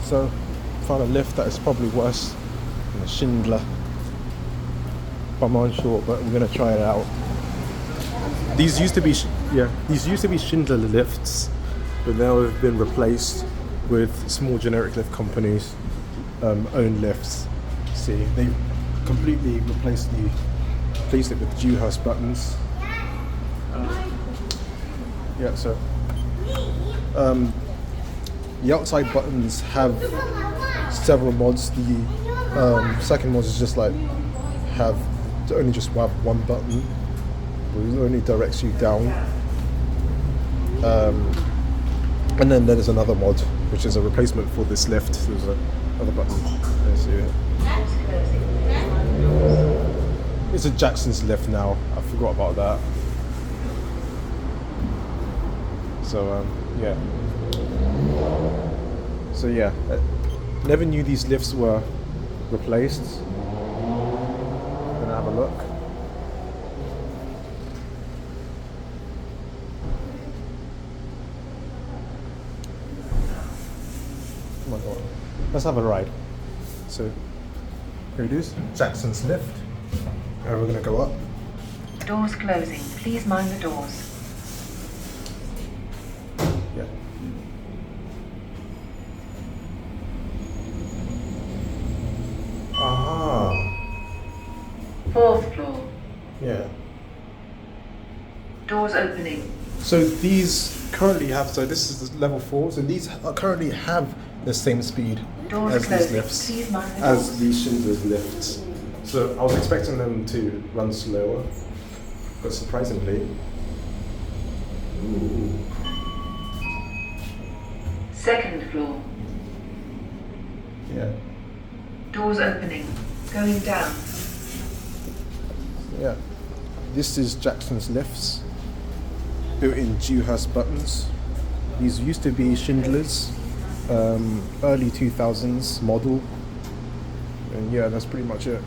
So, found a lift that is probably worse than a Schindler. But I'm unsure, but we're gonna try it out. These used to be, these used to be Schindler Lifts, but now have been replaced with small generic lift companies' own lifts. See, they've completely replaced it with Dewhurst buttons. Yeah, so the outside buttons have several mods. The second mod is just like only just have one button. It only directs you down. And then there's another mod, which is a replacement for this lift. There's another button. There's it. It's a Jackson's lift now. I forgot about that. So yeah. So yeah, never knew these lifts were replaced. Gonna have a look. Oh my god. Let's have a ride. So here it is, Jackson's lift. And we're gonna go up. Doors closing. Please mind the doors. Yeah. Aha. Fourth floor. Yeah. Doors opening. So these currently have, so this is the level 4, so these currently have the same speed Doors as closing. these lifts, Please mind the as doors. these Schindler's lifts. So I was expecting them to run slower, but surprisingly, ooh. Second floor. Yeah, Doors opening. Going down. yeah. This is Jackson's lifts, built-in Dewhurst buttons. These used to be Schindler's, early 2000s model, and yeah, that's pretty much it.